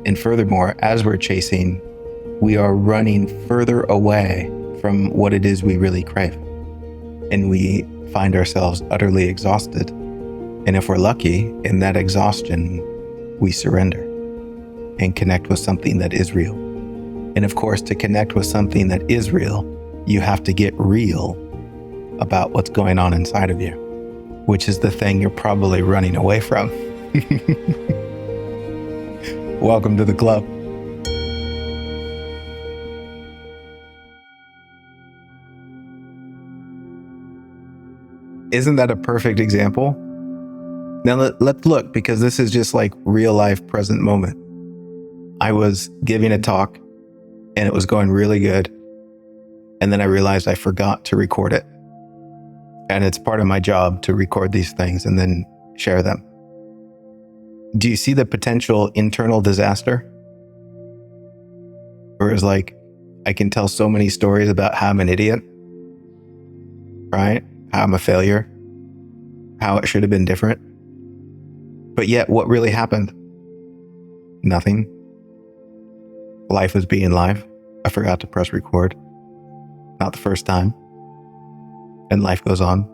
And furthermore, as we're chasing, we are running further away from what it is we really crave. And we find ourselves utterly exhausted. And if we're lucky, in that exhaustion, we surrender and connect with something that is real. And of course, to connect with something that is real, you have to get real about what's going on inside of you, which is the thing you're probably running away from. Welcome to the club. Isn't that a perfect example? Now let's look, because this is just like real life present moment. I was giving a talk and it was going really good. And then I realized I forgot to record it. And it's part of my job to record these things and then share them. Do you see the potential internal disaster? Whereas like, I can tell so many stories about how I'm an idiot, right? How I'm a failure, how it should have been different. But yet what really happened? Nothing. Life was being life. I forgot to press record. Not the first time. And life goes on.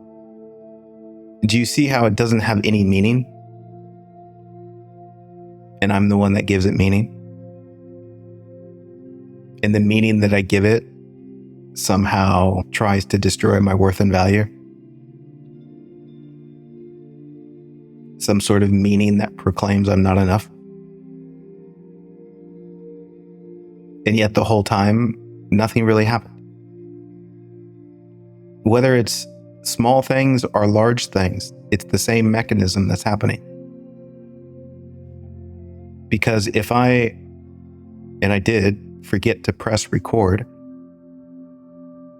Do you see how it doesn't have any meaning? And I'm the one that gives it meaning. And the meaning that I give it somehow tries to destroy my worth and value. Some sort of meaning that proclaims I'm not enough. And yet the whole time, nothing really happened. Whether it's small things or large things, it's the same mechanism that's happening. Because if I did forget to press record,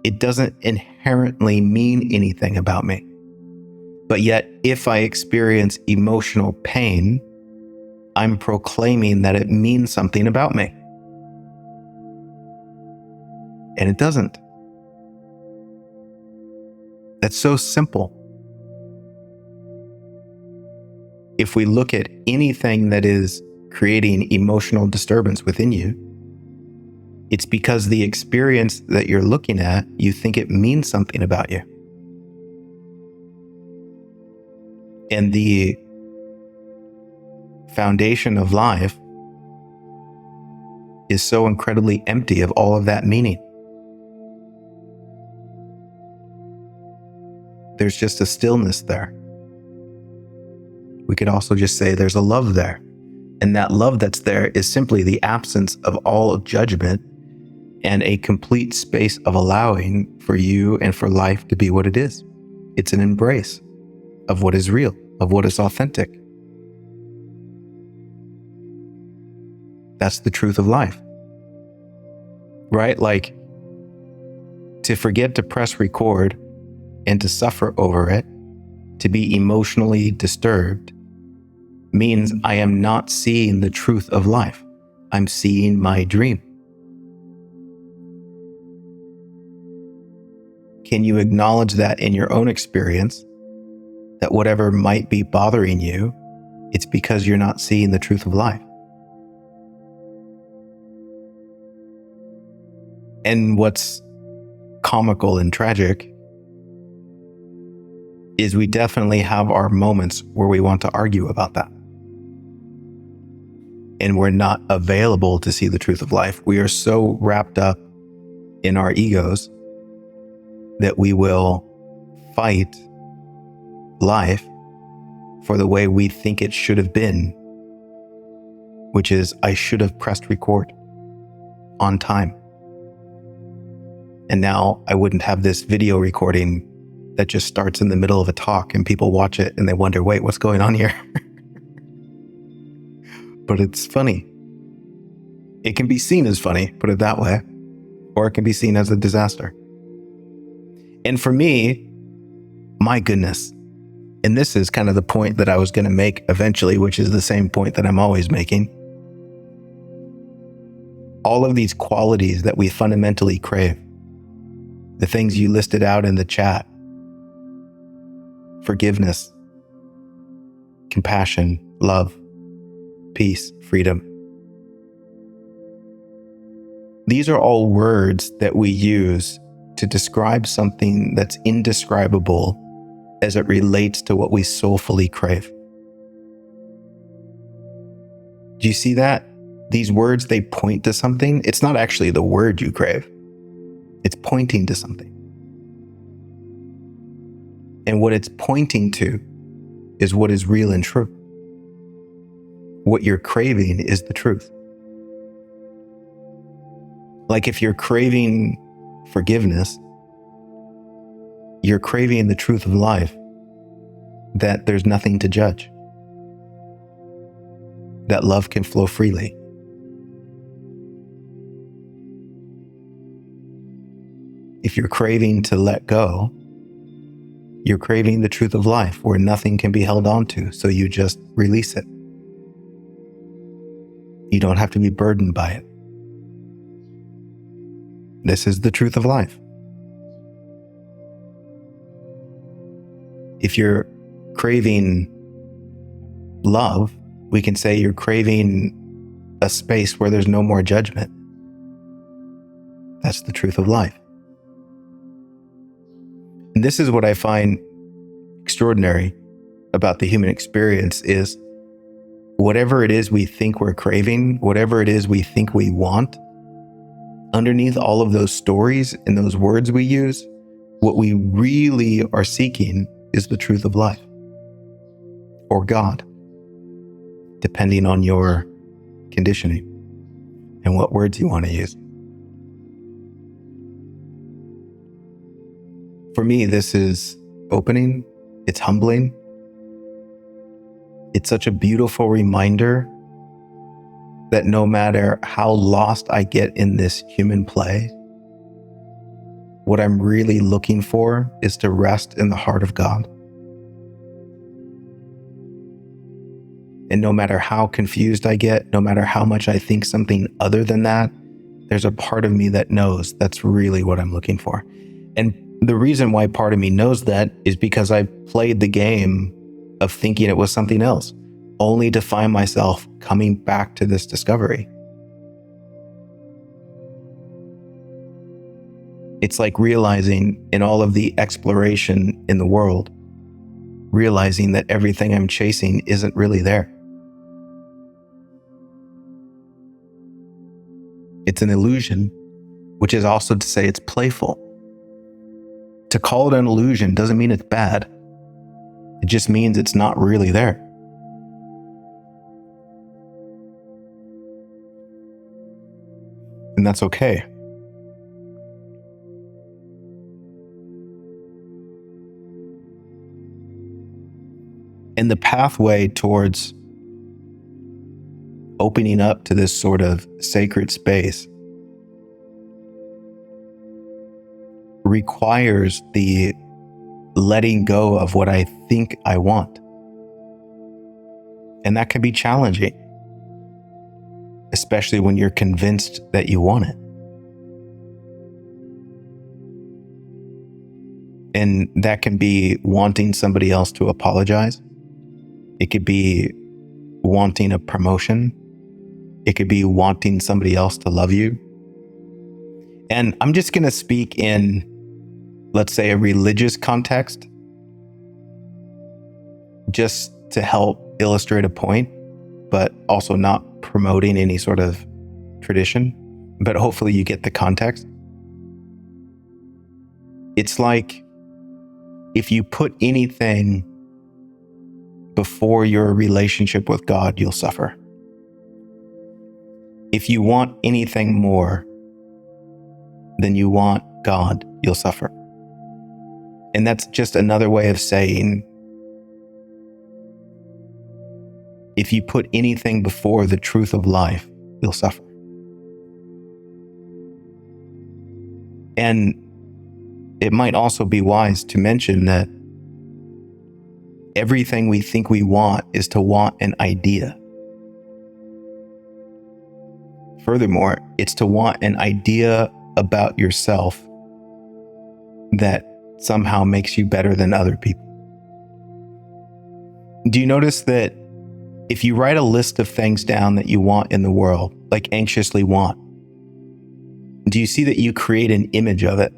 it doesn't inherently mean anything about me. But yet, if I experience emotional pain, I'm proclaiming that it means something about me. And it doesn't. That's so simple. If we look at anything that is creating emotional disturbance within you, it's because the experience that you're looking at, you think it means something about you. And the foundation of life is so incredibly empty of all of that meaning. There's just a stillness there. We could also just say there's a love there. And that love that's there is simply the absence of all judgment and a complete space of allowing for you and for life to be what it is. It's an embrace of what is real, of what is authentic. That's the truth of life. Right? Like, to forget to press record and to suffer over it, to be emotionally disturbed, means I am not seeing the truth of life. I'm seeing my dream. Can you acknowledge that in your own experience, that whatever might be bothering you, it's because you're not seeing the truth of life? And what's comical and tragic is we definitely have our moments where we want to argue about that. And we're not available to see the truth of life. We are so wrapped up in our egos that we will fight life for the way we think it should have been, which is, I should have pressed record on time. And now I wouldn't have this video recording that just starts in the middle of a talk and people watch it and they wonder, wait, what's going on here? But it's funny. It can be seen as funny, put it that way, or it can be seen as a disaster. And for me, my goodness, and this is kind of the point that I was going to make eventually, which is the same point that I'm always making. All of these qualities that we fundamentally crave, the things you listed out in the chat, forgiveness, compassion, love, peace, freedom, These are all words that we use to describe something that's indescribable as it relates to what we soulfully crave. Do you see that? These words, they point to something. It's not actually the word you crave. It's pointing to something. And what it's pointing to is what is real and true. What you're craving is the truth. Like if you're craving forgiveness, you're craving the truth of life, that there's nothing to judge, that love can flow freely. If you're craving to let go, you're craving the truth of life where nothing can be held on to, so you just release it. You don't have to be burdened by it. This is the truth of life. If you're craving love, we can say you're craving a space where there's no more judgment. That's the truth of life. And this is what I find extraordinary about the human experience is whatever it is we think we're craving, whatever it is we think we want, underneath all of those stories and those words we use, what we really are seeking is the truth of life or God, depending on your conditioning and what words you want to use. For me, this is opening. It's humbling. It's such a beautiful reminder that no matter how lost I get in this human play, what I'm really looking for is to rest in the heart of God. And no matter how confused I get, no matter how much I think something other than that, there's a part of me that knows that's really what I'm looking for. And the reason why part of me knows that is because I played the game of thinking it was something else, only to find myself coming back to this discovery. It's like realizing in all of the exploration in the world, realizing that everything I'm chasing isn't really there. It's an illusion, which is also to say it's playful. To call it an illusion doesn't mean it's bad. It just means it's not really there. And that's okay. And the pathway towards opening up to this sort of sacred space requires the letting go of what I think I want. And that can be challenging, especially when you're convinced that you want it. And that can be wanting somebody else to apologize. It could be wanting a promotion. It could be wanting somebody else to love you. And I'm just going to speak in, let's say, a religious context, just to help illustrate a point, but also not promoting any sort of tradition. But hopefully you get the context. It's like if you put anything before your relationship with God, you'll suffer. If you want anything more than you want God, you'll suffer. And that's just another way of saying, if you put anything before the truth of life, you'll suffer. And it might also be wise to mention that everything we think we want is to want an idea. Furthermore, it's to want an idea about yourself that somehow makes you better than other people. Do you notice that if you write a list of things down that you want in the world, like anxiously want, Do you see that you create an image of it?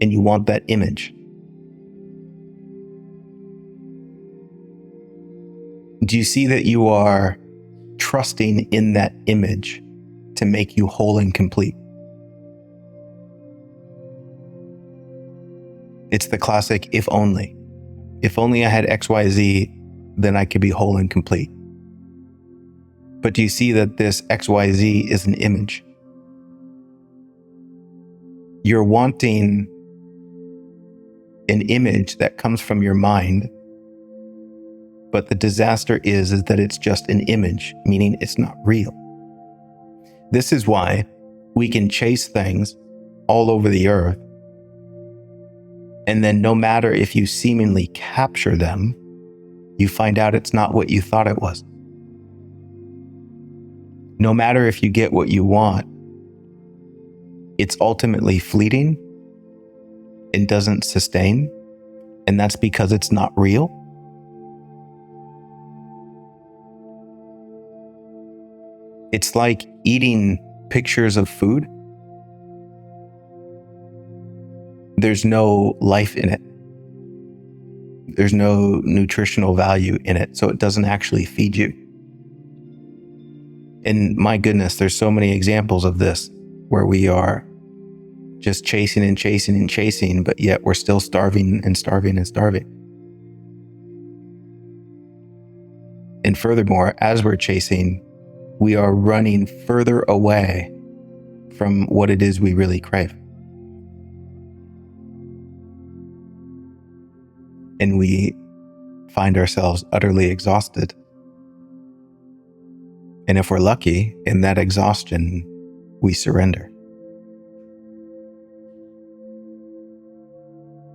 And you want that image. Do you see that you are trusting in that image to make you whole and complete? It's the classic if only. If only I had XYZ, then I could be whole and complete. But do you see that this XYZ is an image? You're wanting an image that comes from your mind, but the disaster is that it's just an image, meaning it's not real. This is why we can chase things all over the earth, and then no matter if you seemingly capture them, you find out it's not what you thought it was. No matter if you get what you want, it's ultimately fleeting and doesn't sustain, and that's because it's not real. It's like eating pictures of food. There's no life in it. There's no nutritional value in it, so it doesn't actually feed you. And my goodness, there's so many examples of this where we are just chasing and chasing and chasing, but yet we're still starving and starving and starving. And furthermore, as we're chasing, we are running further away from what it is we really crave. And we find ourselves utterly exhausted. And if we're lucky, in that exhaustion, we surrender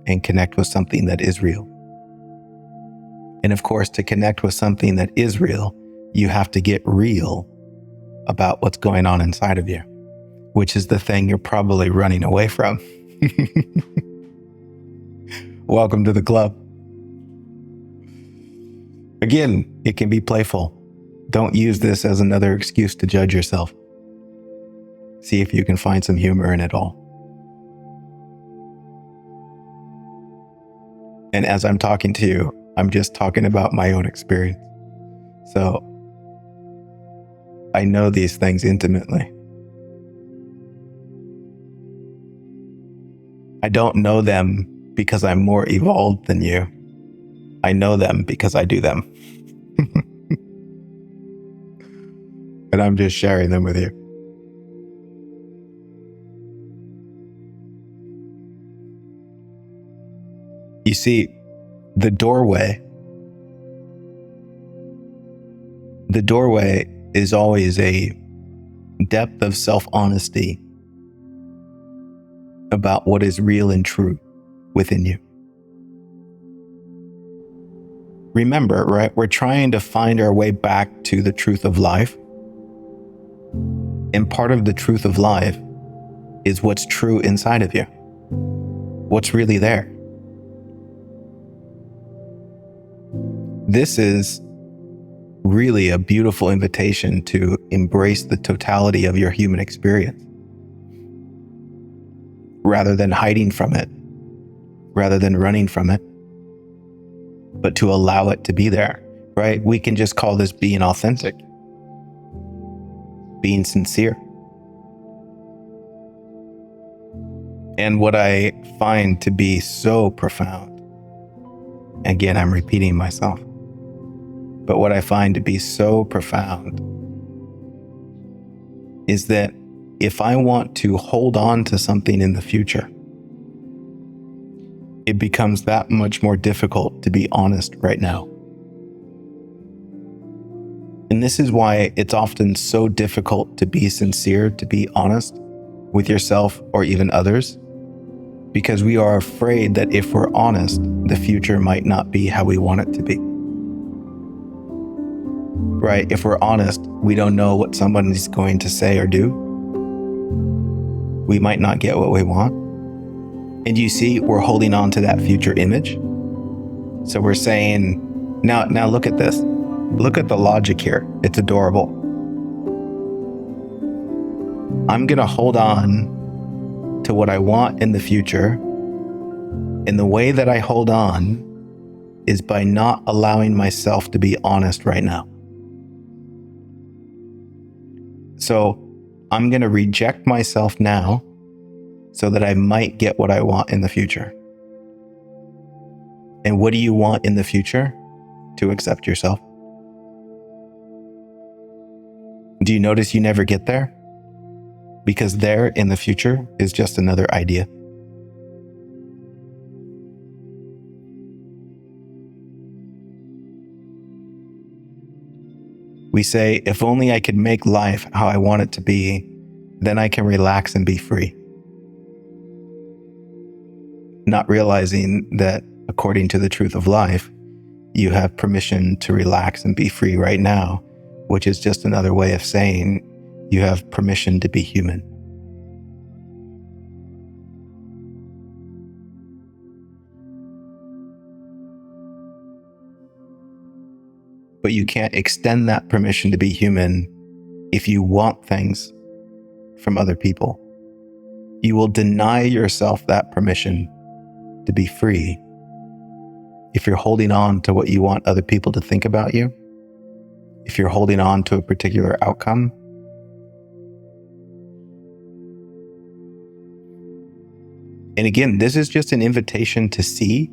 and connect with something that is real. And of course, to connect with something that is real, you have to get real about what's going on inside of you, which is the thing you're probably running away from. Welcome to the club. Again, it can be playful. Don't use this as another excuse to judge yourself. See if you can find some humor in it all. And as I'm talking to you, I'm just talking about my own experience. So I know these things intimately. I don't know them because I'm more evolved than you. I know them because I do them. And I'm just sharing them with you. You see, the doorway is always a depth of self-honesty about what is real and true within you. Remember, right? We're trying to find our way back to the truth of life. And part of the truth of life is what's true inside of you. What's really there. This is really a beautiful invitation to embrace the totality of your human experience, rather than hiding from it, rather than running from it, but to allow it to be there, right? We can just call this being authentic, being sincere. And what I find to be so profound, again, I'm repeating myself, but what I find to be so profound is that if I want to hold on to something in the future, it becomes that much more difficult to be honest right now. And this is why it's often so difficult to be sincere, to be honest with yourself or even others, because we are afraid that if we're honest, the future might not be how we want it to be. Right? If we're honest, we don't know what somebody's going to say or do. We might not get what we want. And you see, we're holding on to that future image. So we're saying, now look at this. Look at the logic here. It's adorable. I'm going to hold on to what I want in the future. And the way that I hold on is by not allowing myself to be honest right now. So I'm going to reject myself now so that I might get what I want in the future. And what do you want in the future? To accept yourself. Do you notice you never get there? Because there in the future is just another idea. We say, if only I could make life how I want it to be, then I can relax and be free. Not realizing that according to the truth of life, you have permission to relax and be free right now, which is just another way of saying you have permission to be human. But you can't extend that permission to be human if you want things from other people. You will deny yourself that permission to be free if you're holding on to what you want other people to think about you, if you're holding on to a particular outcome. And again, this is just an invitation to see.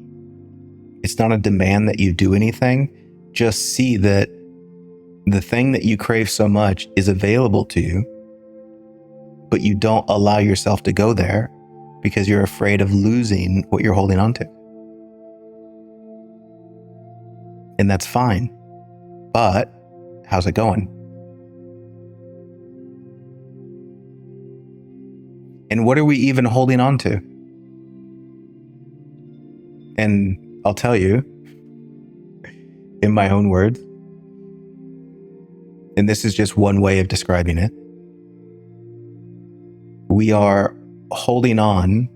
It's not a demand that you do anything. Just see that the thing that you crave so much is available to you, but you don't allow yourself to go there because you're afraid of losing what you're holding on to. And that's fine. But how's it going? And what are we even holding on to? And I'll tell you, in my own words, and this is just one way of describing it, we are holding on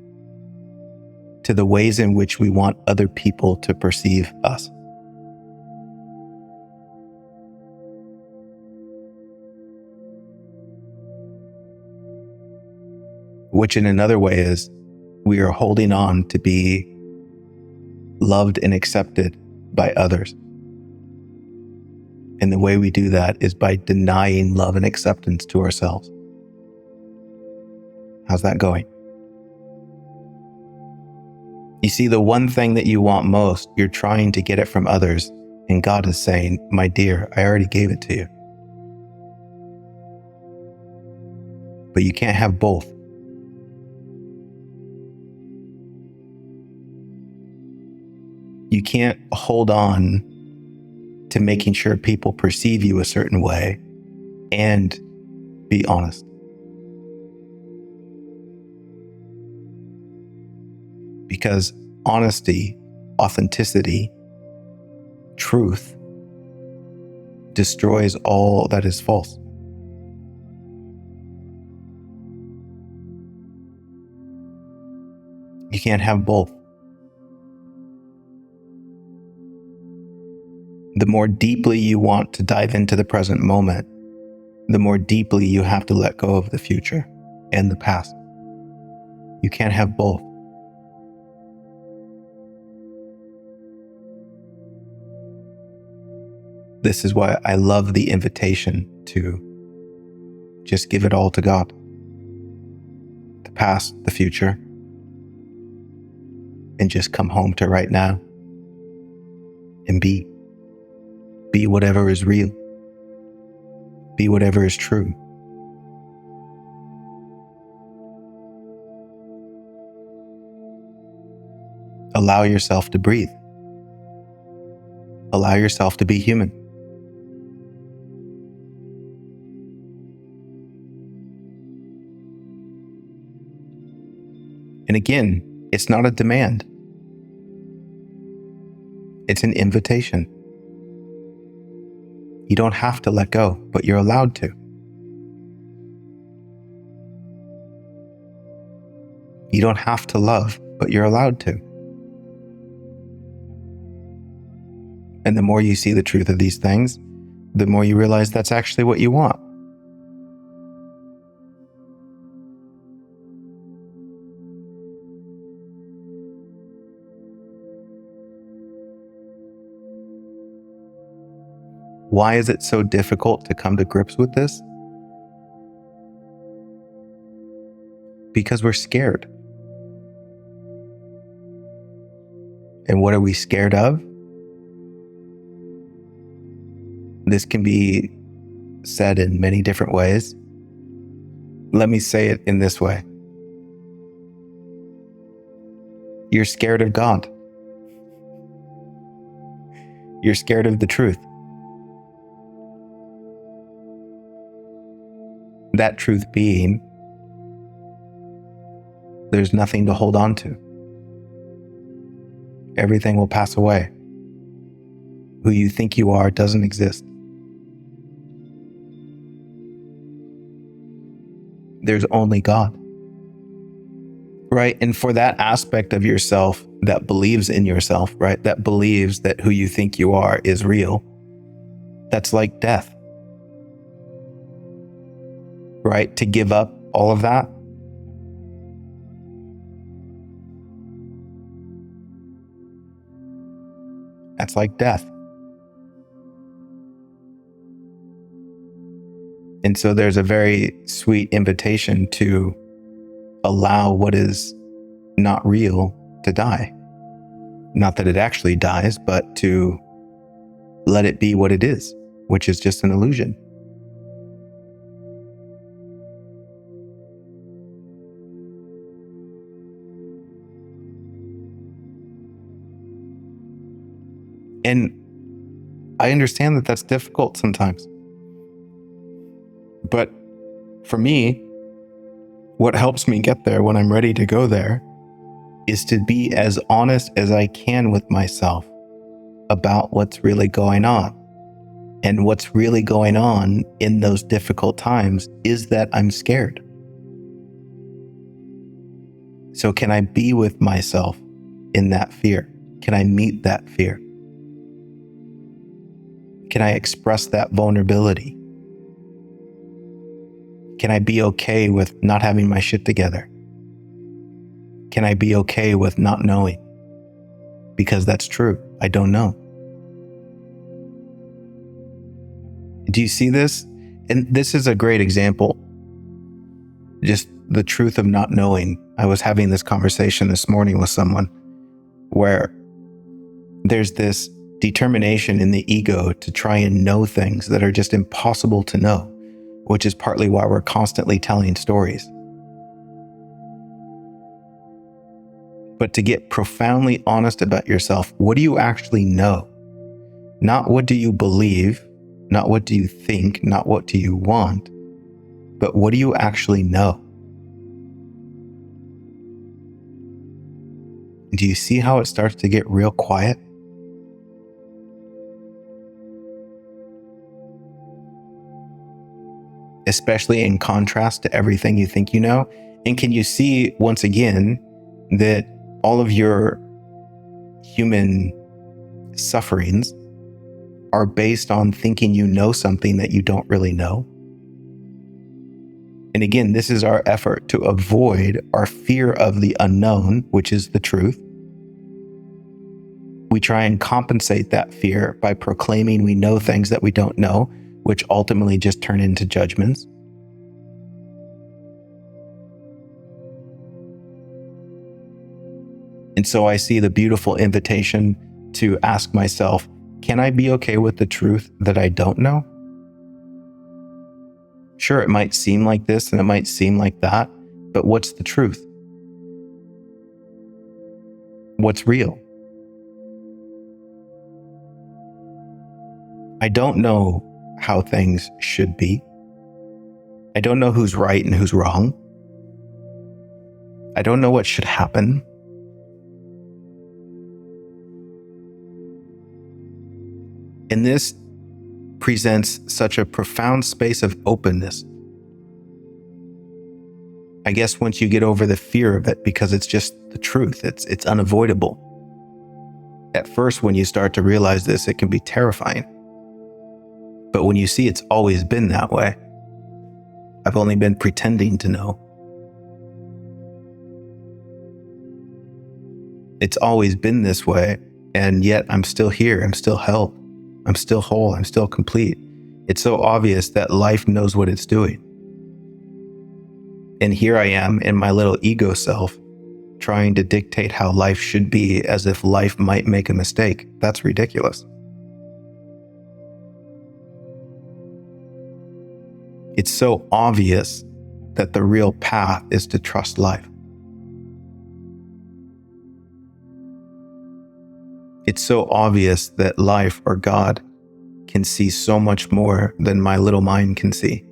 to the ways in which we want other people to perceive us. Which in another way is we are holding on to be loved and accepted by others. And the way we do that is by denying love and acceptance to ourselves. How's that going? You see, the one thing that you want most, you're trying to get it from others. And God is saying, my dear, I already gave it to you. But you can't have both. You can't hold on to making sure people perceive you a certain way and be honest. Because honesty, authenticity, truth destroys all that is false. You can't have both. The more deeply you want to dive into the present moment, the more deeply you have to let go of the future and the past. You can't have both. This is why I love the invitation to just give it all to God. The past, the future, and just come home to right now and be. Be whatever is real. Be whatever is true. Allow yourself to breathe. Allow yourself to be human. And again, it's not a demand. It's an invitation. You don't have to let go, but you're allowed to. You don't have to love, but you're allowed to. And the more you see the truth of these things, the more you realize that's actually what you want. Why is it so difficult to come to grips with this? Because we're scared. And what are we scared of? This can be said in many different ways. Let me say it in this way. You're scared of God. You're scared of the truth. That truth being, there's nothing to hold on to. Everything will pass away. Who you think you are doesn't exist. There's only God. Right? And for that aspect of yourself that believes in yourself, right? That believes that who you think you are is real. That's like death. Right? To give up all of that. That's like death. And so there's a very sweet invitation to allow what is not real to die. Not that it actually dies, but to let it be what it is, which is just an illusion. And I understand that that's difficult sometimes. But for me, what helps me get there when I'm ready to go there is to be as honest as I can with myself about what's really going on. And what's really going on in those difficult times is that I'm scared. So can I be with myself in that fear? Can I meet that fear? Can I express that vulnerability? Can I be okay with not having my shit together? Can I be okay with not knowing? Because that's true. I don't know. Do you see this? And this is a great example. Just the truth of not knowing. I was having this conversation this morning with someone where there's this determination in the ego to try and know things that are just impossible to know, which is partly why we're constantly telling stories. But to get profoundly honest about yourself, what do you actually know? Not what do you believe, not what do you think, not what do you want, but what do you actually know? Do you see how it starts to get real quiet? Especially in contrast to everything you think you know. And can you see, once again, that all of your human sufferings are based on thinking you know something that you don't really know? And again, this is our effort to avoid our fear of the unknown, which is the truth. We try and compensate that fear by proclaiming we know things that we don't know, which ultimately just turn into judgments. And so I see the beautiful invitation to ask myself, can I be okay with the truth that I don't know? Sure, it might seem like this and it might seem like that, but what's the truth? What's real? I don't know how things should be. I don't know who's right and who's wrong. I don't know what should happen. And this presents such a profound space of openness. I guess once you get over the fear of it, because it's just the truth, it's unavoidable. At first, when you start to realize this, it can be terrifying. But when you see it's always been that way, I've only been pretending to know. It's always been this way, and yet I'm still here, I'm still held, I'm still whole. I'm still complete. It's so obvious that life knows what it's doing. And here I am in my little ego self trying to dictate how life should be as if life might make a mistake. That's ridiculous. It's so obvious that the real path is to trust life. It's so obvious that life or God can see so much more than my little mind can see.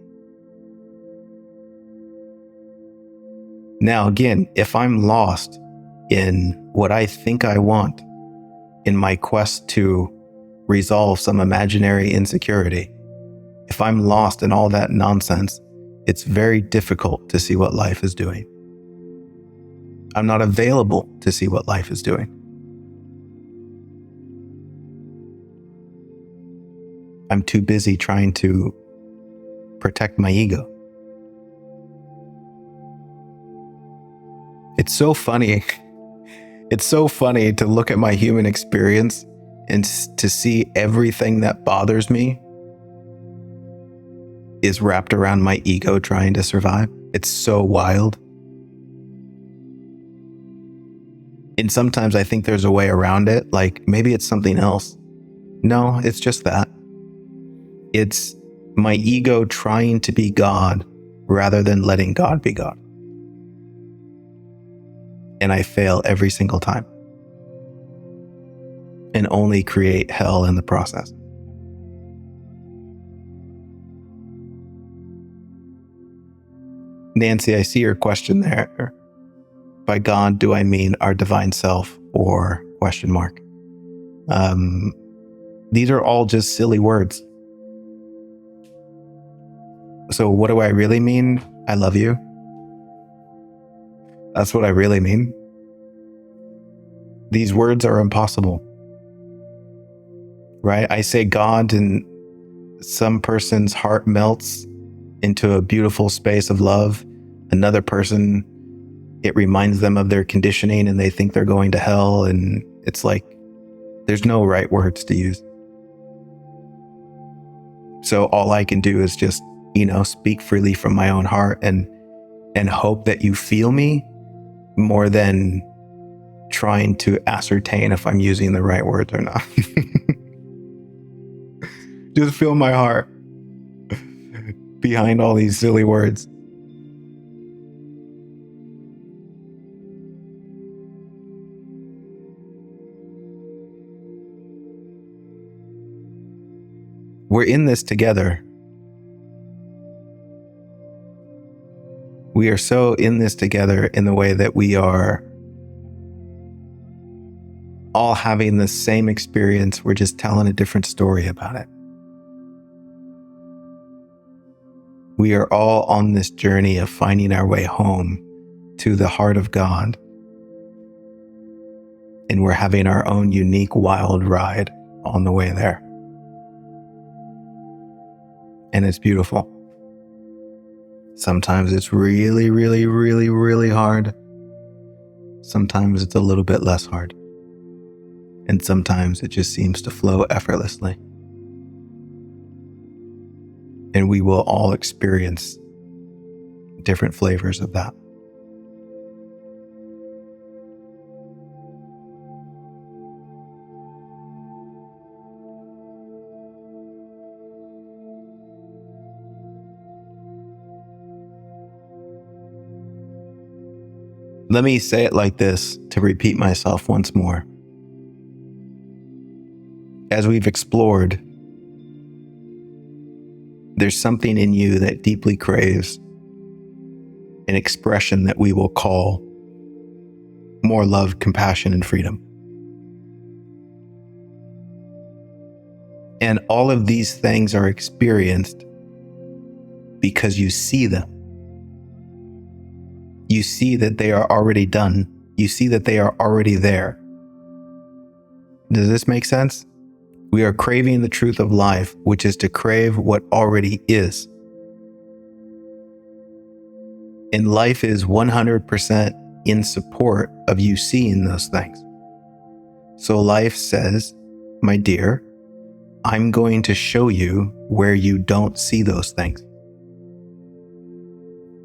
Now, again, if I'm lost in what I think I want in my quest to resolve some imaginary insecurity, if I'm lost in all that nonsense, it's very difficult to see what life is doing. I'm not available to see what life is doing. I'm too busy trying to protect my ego. It's so funny. It's so funny to look at my human experience and to see everything that bothers me is wrapped around my ego trying to survive. It's so wild. And sometimes I think there's a way around it, like maybe it's something else. No, it's just that. It's my ego trying to be God rather than letting God be God. And I fail every single time and only create hell in the process. Nancy, I see your question there. By God, do I mean our divine self or question mark? These are all just silly words. So what do I really mean? I love you. That's what I really mean. These words are impossible, right? I say God and some person's heart melts into a beautiful space of love. Another person, it reminds them of their conditioning and they think they're going to hell. And it's like, there's no right words to use. So all I can do is just, speak freely from my own heart and hope that you feel me more than trying to ascertain if I'm using the right words or not. Just feel my heart behind all these silly words. We're in this together. We are so in this together in the way that we are all having the same experience. We're just telling a different story about it. We are all on this journey of finding our way home to the heart of God. And we're having our own unique wild ride on the way there. And it's beautiful. Sometimes it's really, really, really, really hard. Sometimes it's a little bit less hard. And sometimes it just seems to flow effortlessly. And we will all experience different flavors of that. Let me say it like this to repeat myself once more. As we've explored, there's something in you that deeply craves an expression that we will call more love, compassion, and freedom. And all of these things are experienced because you see them. You see that they are already done. You see that they are already there. Does this make sense? We are craving the truth of life, which is to crave what already is. And life is 100% in support of you seeing those things. So life says, my dear, I'm going to show you where you don't see those things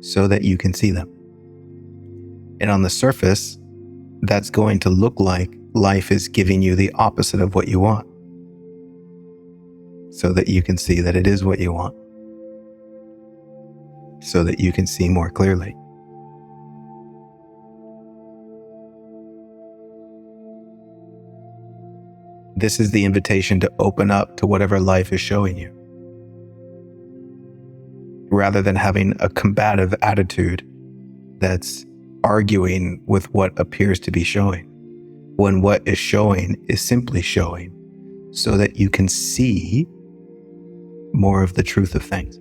so that you can see them. And on the surface, that's going to look like life is giving you the opposite of what you want, so that you can see that it is what you want, so that you can see more clearly. This is the invitation to open up to whatever life is showing you, rather than having a combative attitude that's arguing with what appears to be showing, when what is showing is simply showing so that you can see more of the truth of things,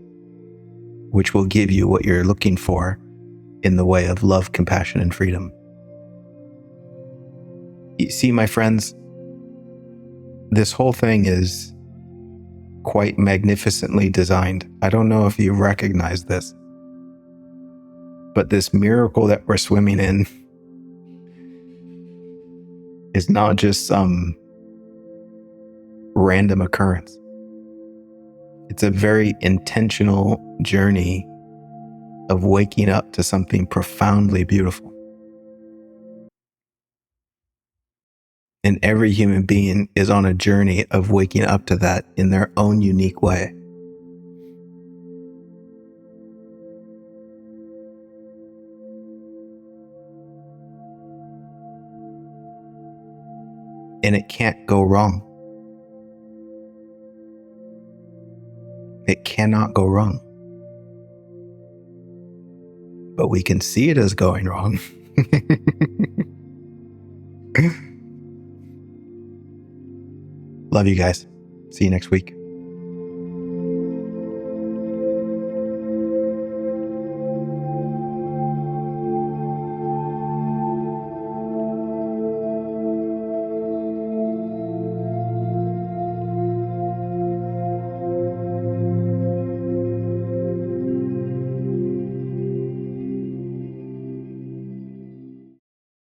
which will give you what you're looking for in the way of love, compassion, and freedom. You see, my friends, this whole thing is quite magnificently designed. I don't know if you recognize this, but this miracle that we're swimming in is not just some random occurrence. It's a very intentional journey of waking up to something profoundly beautiful. And every human being is on a journey of waking up to that in their own unique way. And it can't go wrong. It cannot go wrong. But we can see it as going wrong. Love you guys. See you next week.